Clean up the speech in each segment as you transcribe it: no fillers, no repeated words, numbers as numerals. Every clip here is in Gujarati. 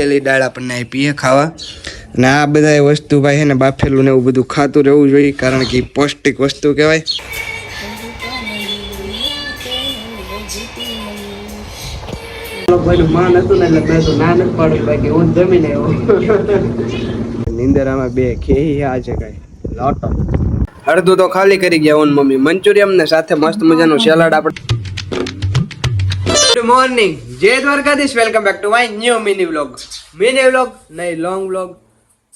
બાફેલી દાળ આપણને આપીએ ખાવા અને આ બધા વસ્તુ ભાઈ છે ને બાફેલું ને એવું બધું ખાતું રહેવું જોઈએ કારણ કે પૌષ્ટિક વસ્તુ કહેવાય. માન હતું ને એટલે મેં તો ના નથી પાડું બાકી હું જમીને આવ્યો. નિંદરામાં બે ખેહી આ છે કઈ લોટો અડધું તો ખાલી કરી ગયા ઓન મમ્મી મંચુરિયમ ને સાથે મસ્ત મજાનું સલાડ આપણે. ગુડ મોર્નિંગ, જય Dwarkadhish, welcome back to my new mini vlog નહીં લોંગ વ્લોગ.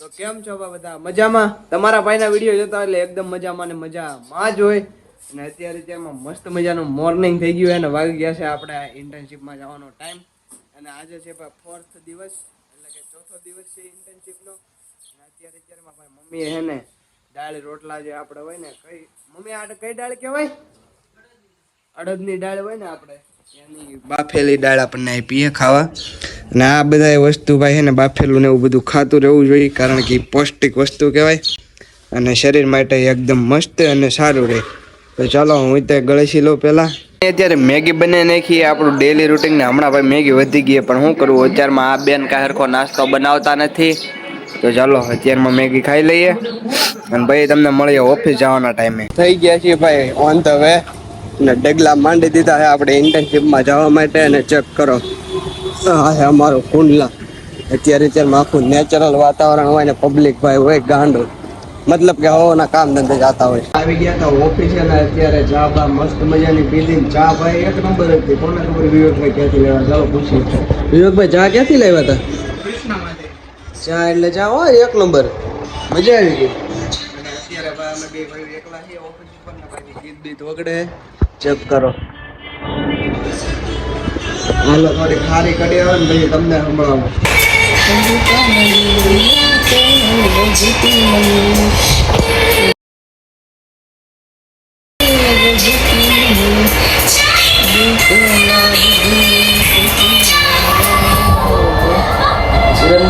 તો કેમ છો બધા? મજામાં? તમારા ભાઈના વિડીયો જોતા એટલે એકદમ મજામાં ને મજામાં જ હોય. અને અત્યારમાં મસ્ત મજાનું મોર્નિંગ થઈ ગયું અને વાગી ગયા છે આપણે ઇન્ટર્નશીપમાં જવાનો ટાઈમ. અને આજે છે 4th દિવસ એટલે કે ચોથો દિવસ છે ઇન્ટર્નશીપનો. અને અત્યારમાં ભાઈ મમ્મીએ હે ને દાળ રોટલા જે આપણે હોય ને કઈ મમ્મી આ કઈ દાળ કહેવાય? અડદની દાળ હોય ને આપણે એની બાફેલી દાળ આપણને આપીએ ખાવા અને આ બધા વસ્તુ ભાઈ છે ને બાફેલું ને એવું બધું ખાતું રહેવું જોઈએ કારણ કે પૌષ્ટિક વસ્તુ કહેવાય અને શરીર માટે એકદમ મસ્ત અને સારું રહે. તો ચાલો હું ત્યાં ગળેસી લઉં પહેલાં. અત્યારે મેગી બનાવી નાખી આપણું ડેલી રૂટીન ને હમણાં ભાઈ મેગી વધી ગઈ પણ શું કરવું અત્યારમાં આ બેન કાંઈ હરખો નાસ્તો બનાવતા નથી. તો ચાલો અત્યારમાં મેગી ખાઈ લઈએ અને ભાઈ તમને મળીએ ઓફિસ જવાના ટાઈમે. થઈ ગયા છીએ ભાઈ ઓન ધ વે ને ડગલા માંડી દીધા છે આપણે ઇન્ટર્નશીપમાં જવા માટે. અને ચેક કરો આ છે અમારો કુંડલા. અત્યારમાં આખું નેચરલ વાતાવરણ હોય ને પબ્લિક ભાઈ હોય ગાંડું મતલબ કે હવાના કામ ધંધે જતા હોય. આવી ગયા હતા ઓફિસે ને અત્યારે ચા બા મસ્ત મજાની પીધી. ચા ભાઈ એક નંબર હતી. કોને ખબર વિવેકભાઈ ક્યાંથી લેવા? ચાલો પૂછીએ. વિવેકભાઈ ચા ક્યાંથી લાવ્યા હતા? ચા એટલે ચા હોય એક નંબર, મજા આવી ગઈ. અને અત્યારે ભાઈ અમે બે ભાઈ એકલા છીએ ઓફિસ ઉપર ને ભાઈ ગીત બીત વગડે ચેક કરો. હાલો થોડી ખારી કડી આવે ને પછી તમને સંભળાવો.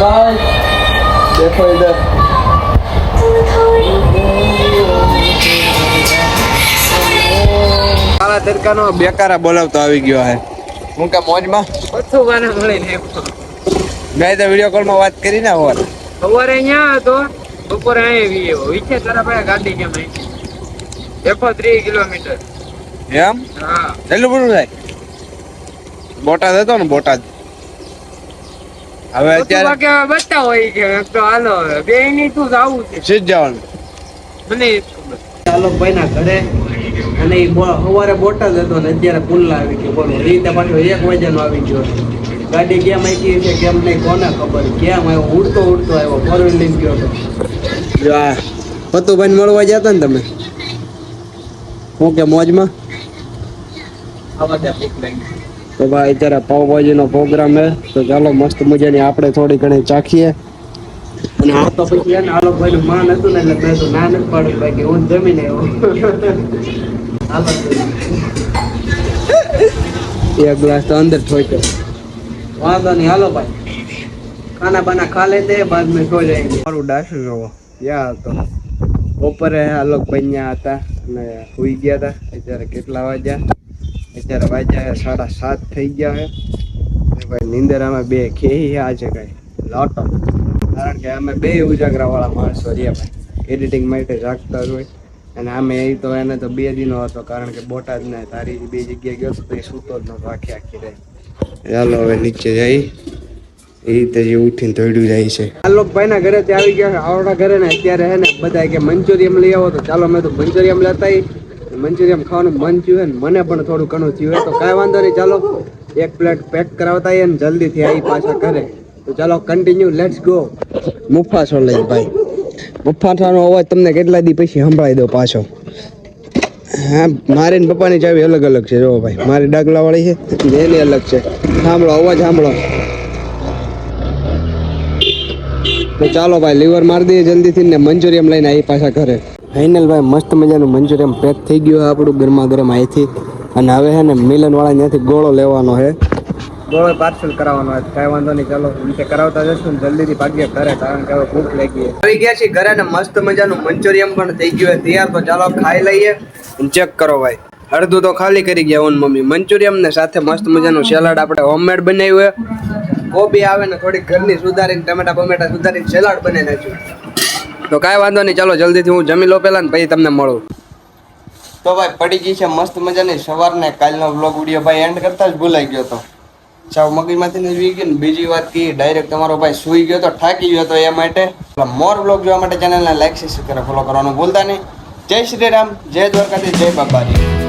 ભાઈ દેખો ઇધર કાલા તડકાનો બેકારા બોલાવતો આવી ગયો હે. હું કે મોજમાં બધું ગાને મળીને ગાય તો વિડીયો કોલમાં વાત કરી ને સવારે અહીંયા હતો બપોરે અહીંયા વિશે તારા ભાઈ ગાડી કેમ આવી 130 કિલોમીટર એમ? હા એટલું બધું થાય. બોટાદ હતો ને બોટાદ. હવે અત્યારે બચતા હોય કે તો હાલો બે ની તું આવું છે સીધ જવાનું મને ચાલો ભાઈ ના ઘરે. અને સવારે બોટાદ હતો ને અત્યારે પુલ્લા આવી ગયો. બોલો રીતે પાછો 1 વાગ્યાનો આવી ગયો. ગાડી કેમ આવી છે કેમ નહીં કોને ખબર. કેમ આવ્યો? ઉડતો આવ્યો. 4 વ્હીલ લઈને ગયો હતો. પતુભાઈ મળવા જતા ને તમે? હું કે મોજમાં તો ભાઈ અત્યારે પાવભાજી નો પ્રોગ્રામ હે. તો ચાલો મસ્ત મજાની આપણે થોડી ઘણી ચાખીએ. અને આ તો પછી એને આલો ભાઈ નું માન હતું ને એટલે મેં તો ના નથી પાડું બાકી હું જમીને આવ્યો. એક ગ્લાસ તો અંદર ઠોક્યો. વાંધો નહીં હાલો ભાઈ ખાના બાના ખા લેતે બાદ મેં સો જાયંગે. મારું ડાસું જોવો ત્યાં હતો બપોરે આલોક ભાઈ ત્યાં હતા અને સુઈ ગયા હતા. અત્યારે કેટલા વાગ્યા? અત્યારે વાગ્યા 7:30 થઈ ગયા છે. ભાઈ નિંદરામાં બે ખેહી આ છે કઈ લોટો કારણ કે અમે બે ઉજાગરા વાળા માણસો રહ્યા ભાઈ. એડિટિંગ માટે જાગતા જ હોય. અને આમે એ તો એને તો 2 દિનો હતો કારણ કે બોટાદ ને તારી 2 જગ્યાએ ગયો તો એ સૂતો જ નતો આખી રહી. ચાલો હવે નીચે જઈ એ રીતે જે ઉઠીને દોડ્યું જાય છે. આલોકભાઈ ના ઘરે આવી ગયા આવડા ઘરે ને અત્યારે હે ને બધા કે મંચુરિયમ લઈ આવો. તો ચાલો મેં તો મંચુરિયમ લેતા મંચુરિયમ ખાવાનું મન થયું ને મને પણ થોડું ઘણું થયું તો કાંઈ વાંધો નહીં. ચાલો 1 પ્લેટ પેક કરાવતા ને જલ્દીથી આવી પાછા ઘરે. તો ચાલો કન્ટિન્યુ લેટ્સ ગો. મુફાસો લઈ ભાઈ. મુફાસાનો અવાજ તમને કેટલા દી પછી સંભળાઈ દો પાછો. હા મારી ને પપ્પાની ચાવી અલગ અલગ છે. જો ભાઈ મારી ડાગલાવાળી છે ને એની અલગ છે. સાંભળો અવાજ સાંભળો. તો ચાલો ભાઈ લીવર મારી દઈએ જલ્દીથી ને મંચુરિયમ લઈને આવી પાછા ઘરે. ફાઇનલ ભાઈ મસ્ત મજાનું મંચુરિયમ પેક થઈ ગયું આપણું ગરમા ગરમ અહીંથી. અને હવે છે ને મિલનવાળા ત્યાંથી ગોળો લેવાનો છે. ગોળો પાર્સલ કરાવવાનો હોય કાંઈ વાંધો નહીં. ચાલો નીચે કરાવતા જશું ને જલ્દીથી ભાગ્ય ઘરે કારણ કે હવે ભૂખ લાગી આવી ગયા છીએ ઘરે ને મસ્ત મજાનું મંચુરિયમ પણ થઈ ગયું તૈયાર. તો ચાલો ખાઈ લઈએ. ચેક કરો ભાઈ અડધું તો ખાલી કરી ગયા ઓન મમ્મી મંચુરિયમ ને સાથે મસ્ત મજાનું સલાડ આપણે હોમમેડ બનાવ્યું કોબી આવે ને થોડીક ઘરની સુધારીને ટમેટા બમેટા સુધારીને સલાડ બનાવી નાખ્યું. તો કાંઈ વાંધો નહીં, ચાલો જલ્દીથી હું જમી લો પહેલાં ને પછી તમને મળું. તો ભાઈ પડી ગઈ છે મસ્ત મજાની સવારને. કાલનો વ્લોગ વિડીયો ભાઈ એન્ડ કરતા જ ભૂલાઈ ગયો હતો. ચાવ મગજમાંથી ને વી ગઈ ને. બીજી વાત કી ડાયરેક્ટ તમારો ભાઈ સૂઈ ગયો તો, થાકી ગયો તો, એ માટે મોર વ્લોગ જોવા માટે ચેનલને લાઈક શેર કરો, ફોલો કરવાનું ભૂલતા નહીં. જય શ્રી રામ, જય દ્વારકાધીશ, જય બાબાજી.